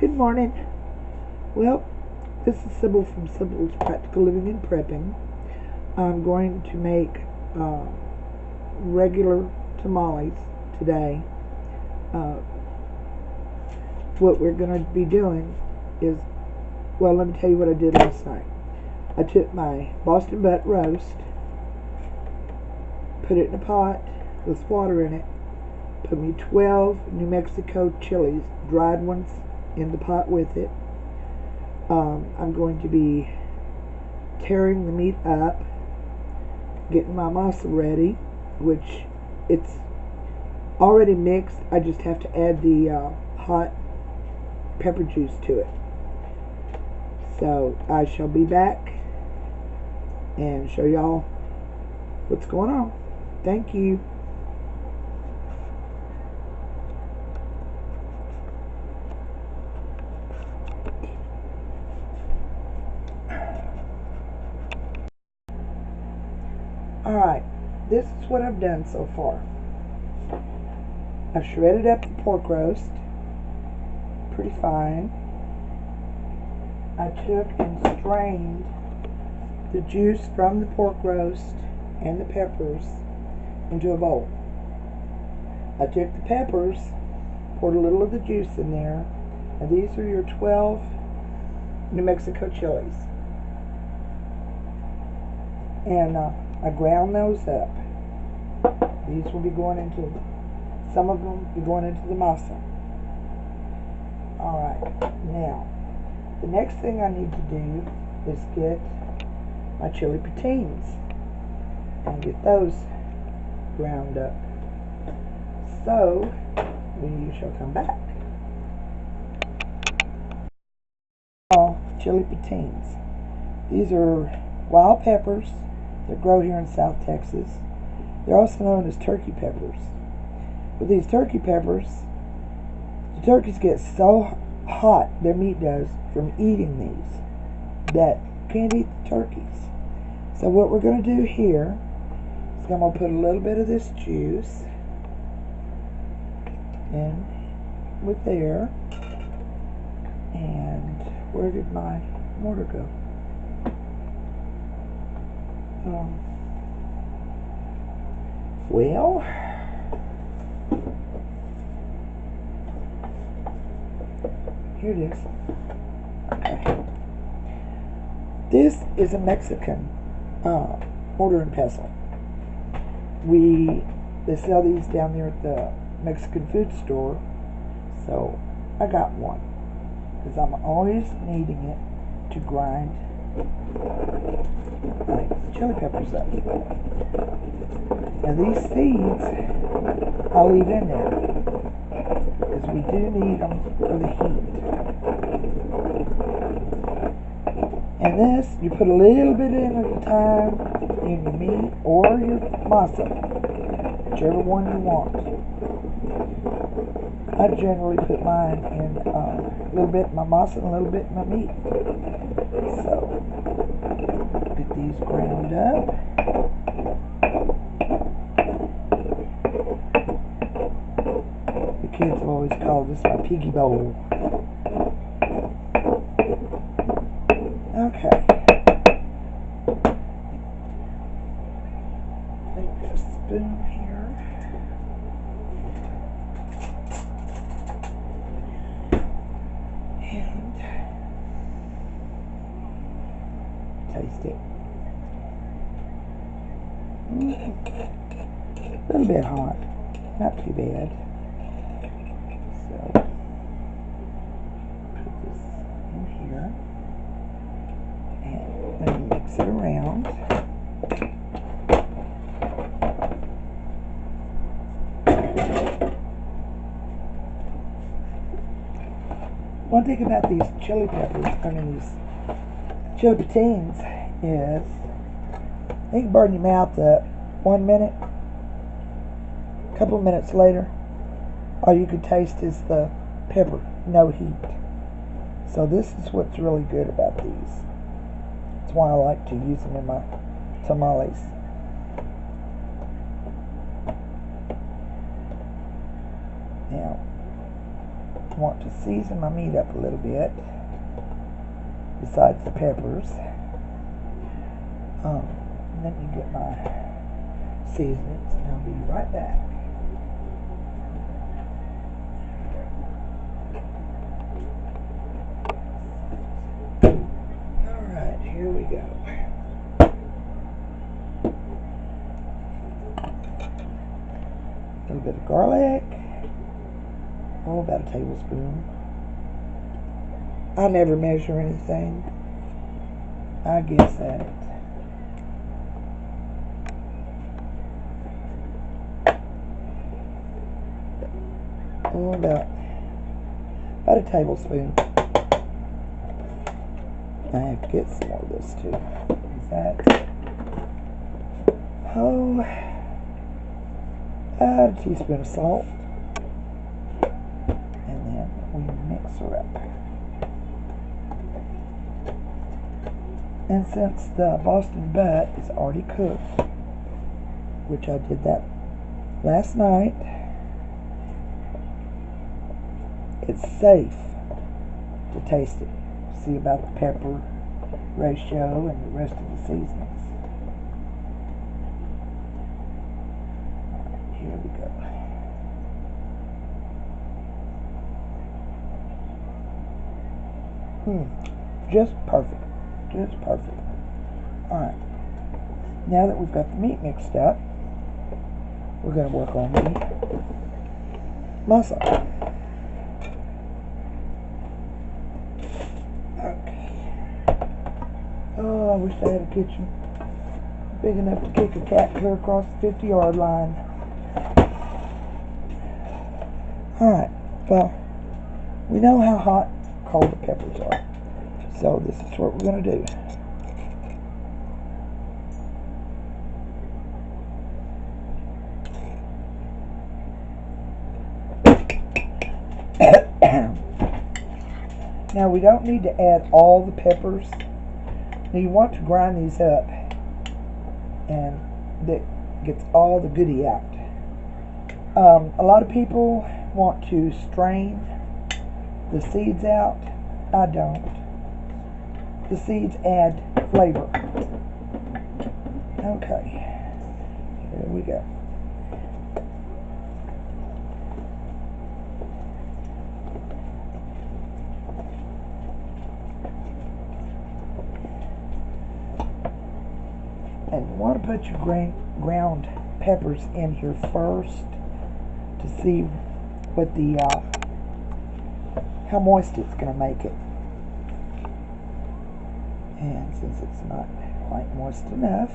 Good morning. Well, this is Sybil from Sybil's Practical Living and Prepping. I'm going to make regular tamales today. What we're going to be doing is, well, let me tell you what I did last night. I took my Boston butt roast, put it in a pot with water in it, put me 12 New Mexico chilies, dried ones, in the pot with it. I'm going to be tearing the meat up, getting my masa ready, which it's already mixed. I just have to add the hot pepper juice to it. So I shall be back and show y'all what's going on. Thank you. Alright, this is what I've done so far. I've shredded up the pork roast pretty fine. I took and strained the juice from the pork roast and the peppers into a bowl. I took the peppers, poured a little of the juice in there, and these are your 12 New Mexico chilies. And I ground those up. These will be going into, some of them will be going into the masa. Alright, now, the next thing I need to do is get my chili patines and get those ground up. So, we shall come back. Chili patines. These are wild peppers that grow here in South Texas. They're also known as turkey peppers. With these turkey peppers, the turkeys get so hot, their meat does, from eating these, that you can't eat the turkeys. So what we're going to do here is I'm going to put a little bit of this juice in with there. And where did my mortar go? Well, here it is. Okay. This is a Mexican mortar and pestle. They sell these down there at the Mexican food store, so I got one because I'm always needing it to grind my chili peppers up. Now these seeds I'll leave in there because we do need them for the heat. And this, you put a little bit in at a time in your meat or your masa, whichever one you want. I generally put mine in a little bit in my masa and a little bit in my meat. So, get these ground up. The kids have always called this my piggy bowl. Okay. Take a spoon here. And taste it. A little bit hot. Not too bad. So, put this in here. And let me mix it around. One thing about these chili peppers, these chili patines, is they can burn your mouth up 1 minute, a couple of minutes later, all you can taste is the pepper, no heat. So this is what's really good about these. That's why I like to use them in my tamales. Now, want to season my meat up a little bit, besides the peppers. Let me get my seasonings and I'll be right back. Alright, here we go. A little bit of garlic. Oh, about a tablespoon. I never measure anything. I guess at it. Oh, about a tablespoon. I have to get some more of this too. Is that? Oh, a teaspoon of salt. And then we mix her up. And since the Boston butt is already cooked, which I did that last night, it's safe to taste it. See about the pepper ratio and the rest of the seasonings. Alright, here we go. Just perfect. Just perfect. Alright. Now that we've got the meat mixed up, we're going to work on the masa. Oh, I wish I had a kitchen big enough to kick a cat clear across the 50-yard line. Alright, well, we know how hot cold the peppers are. So this is what we're going to do. Now we don't need to add all the peppers. Now you want to grind these up and that gets all the goodie out. A lot of people want to strain the seeds out. I don't. The seeds add flavor. Okay, here we go. And you want to put your ground peppers in here first to see what the how moist it's going to make it. And since it's not quite moist enough,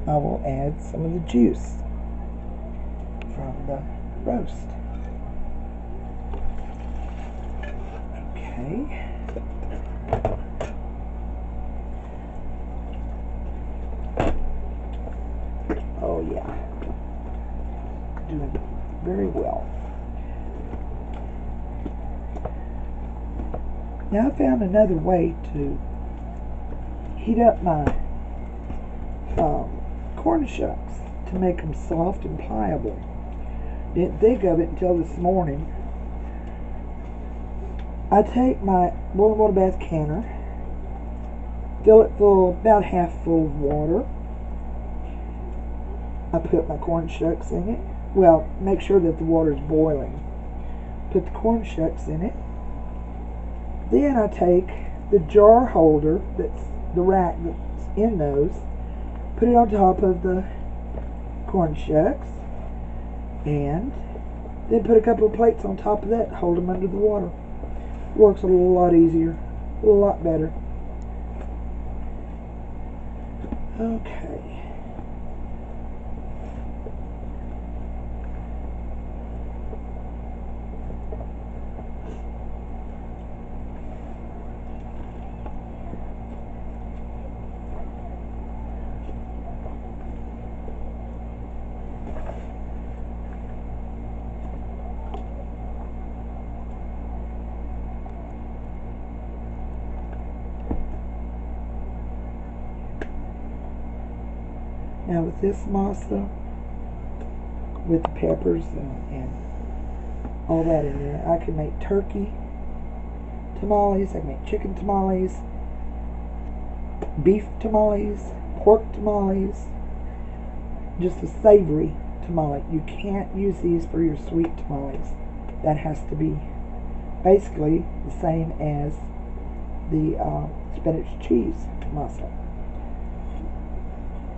I will add some of the juice from the roast. Okay. Oh yeah, doing very well. Now I found another way to heat up my corn shucks to make them soft and pliable. Didn't think of it until this morning. I take my boiling water bath canner, fill it full, about half full of water. I put my corn shucks in it. Well, make sure that the water is boiling. Put the corn shucks in it. Then I take the jar holder, that's the rack that's in those, put it on top of the corn shucks, and then put a couple of plates on top of that, hold them under the water. Works a lot easier, a lot better. Okay. Now with this masa, with the peppers and all that in there. I can make turkey tamales, I can make chicken tamales, beef tamales, pork tamales, just a savory tamale. You can't use these for your sweet tamales. That has to be basically the same as the spinach cheese masa.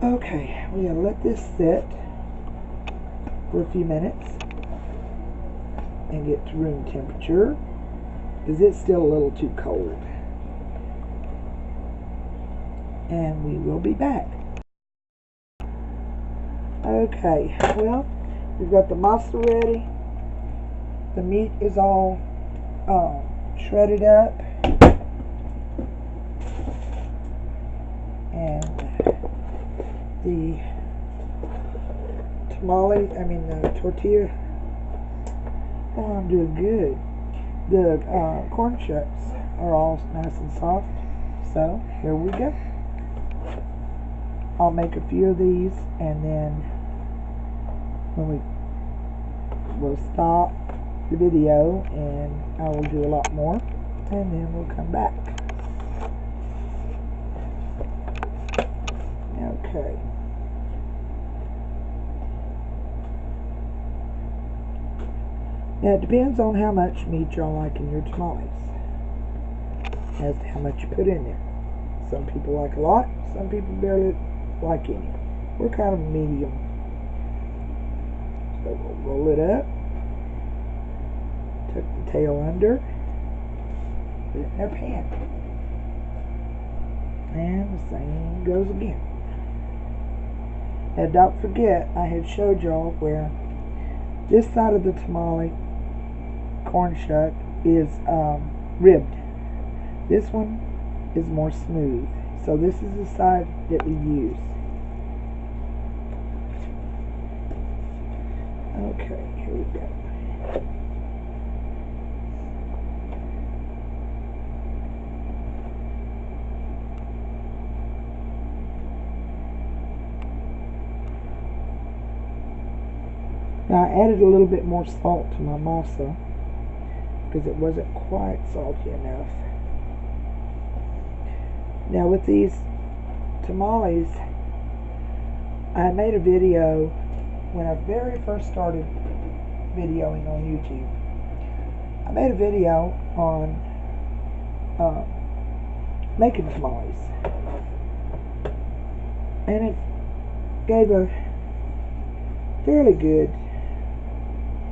Okay, we're going to let this sit for a few minutes and get to room temperature because it's still a little too cold. And we will be back. Okay, well, we've got the masa ready. The meat is all shredded up. And the the tortilla, oh, I'm doing good. The corn shucks are all nice and soft. So, here we go. I'll make a few of these, and then when we'll stop the video, and I will do a lot more, and then we'll come back. Okay. Now it depends on how much meat y'all like in your tamales, as to how much you put in there. Some people like a lot, some people barely like any. We're kind of medium. So we'll roll it up, tuck the tail under, put it in our pan. And the same goes again. Now don't forget, I had showed y'all where this side of the tamale corn shuck is ribbed. This one is more smooth. So this is the side that we use. Okay, here we go. Now I added a little bit more salt to my masa because it wasn't quite salty enough. Now with these tamales, I made a video when I very first started videoing on YouTube. I made a video on making tamales, and it gave a fairly good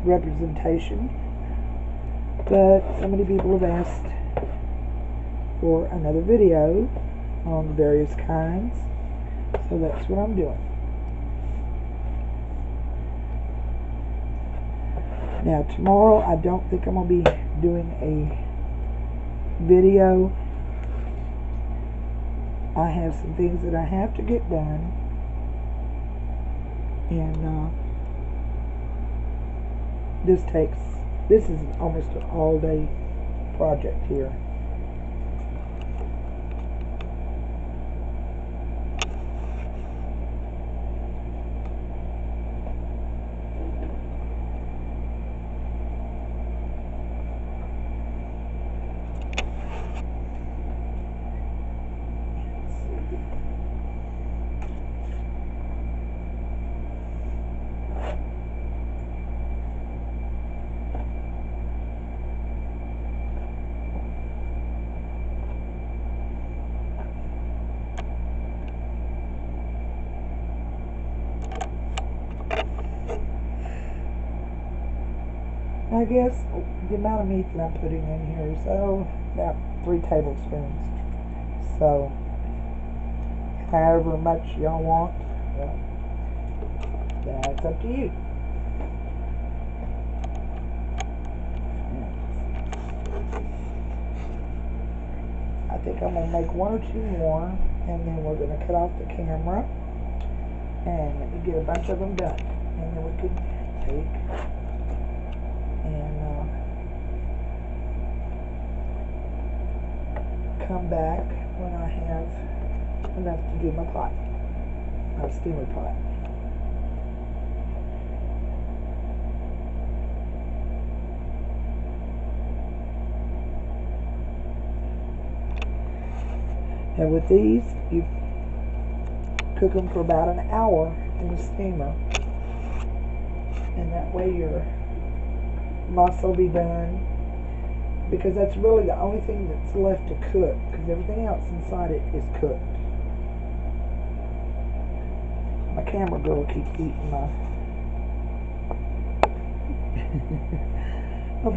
representation, but so many people have asked for another video on the various kinds, so that's what I'm doing. Now tomorrow I don't think I'm going to be doing a video. I have some things that I have to get done, and this is almost an all-day project here. I guess the amount of meat that I'm putting in here is about 3 tablespoons. So, however much y'all want, that's up to you. I think I'm going to make 1 or 2 more, and then we're going to cut off the camera and get a bunch of them done. And then we can take and come back when I have enough to do my pot, my steamer pot. And with these, you cook them for about an hour in the steamer. And that way your masa will be done. Because that's really the only thing that's left to cook. Because everything else inside it is cooked. My camera girl keeps eating my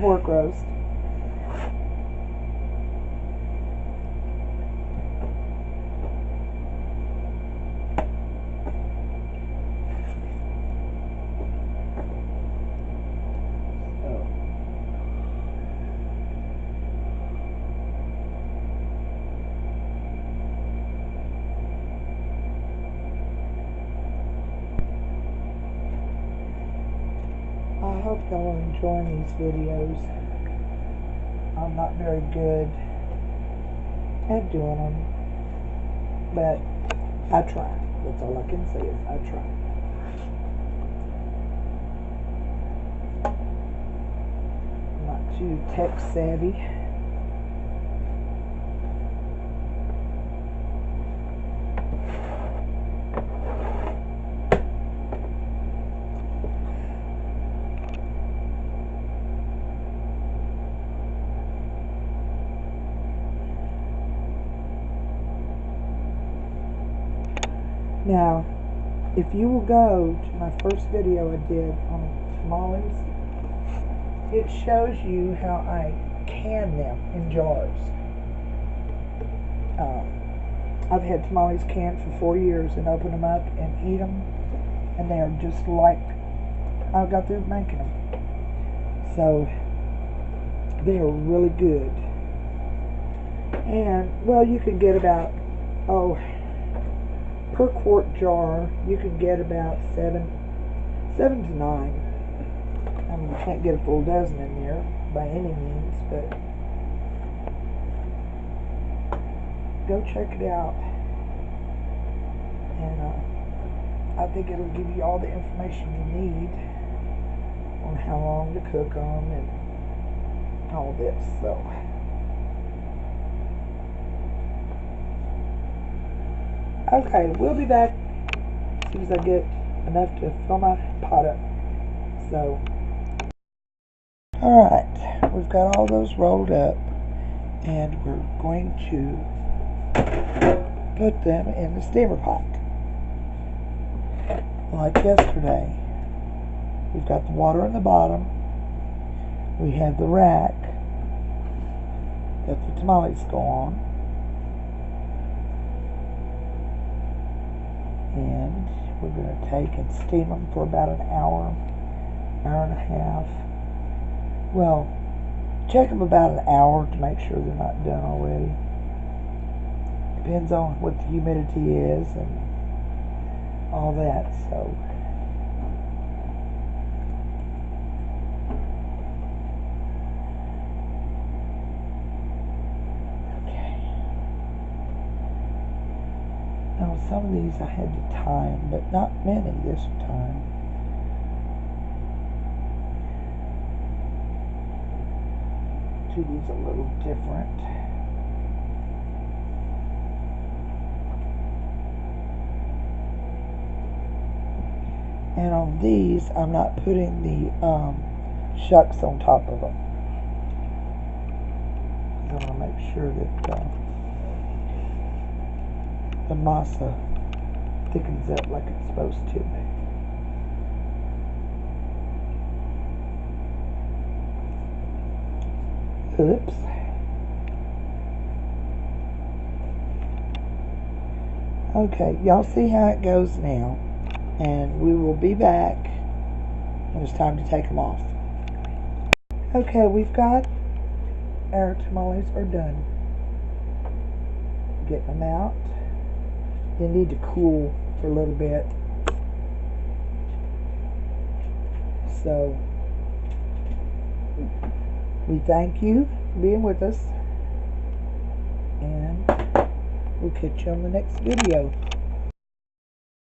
pork roast. I hope y'all are enjoying these videos. I'm not very good at doing them, but I try. That's all I can say is I try. I'm not too tech savvy. Now, if you will go to my first video I did on tamales, it shows you how I can them in jars. I've had tamales canned for 4 years and open them up and eat them, and they are just like I got through making them. So, they are really good. And, well, you can get about, per quart jar, you can get about 7 to 9. I mean, you can't get a full dozen in there by any means, but go check it out. And I think it'll give you all the information you need on how long to cook them and all this. So, okay, we'll be back as soon as I get enough to fill my pot up. So, alright, we've got all those rolled up, and we're going to put them in the steamer pot. Like yesterday, we've got the water in the bottom, we have the rack that the tamales go on, and we're going to take and steam them for about an hour, hour and a half. Well, check them about an hour to make sure they're not done already. Depends on what the humidity is and all that, so. Okay. Now some of these I had to time, but not many this time. Do these a little different. And on these, I'm not putting the shucks on top of them. I want to make sure that the masa thickens up like it's supposed to. Oops. Okay, y'all see how it goes now. And we will be back when it's time to take them off. Okay, we've got our tamales are done. Getting them out. They need to cool for a little bit. So, we thank you for being with us. And we'll catch you on the next video.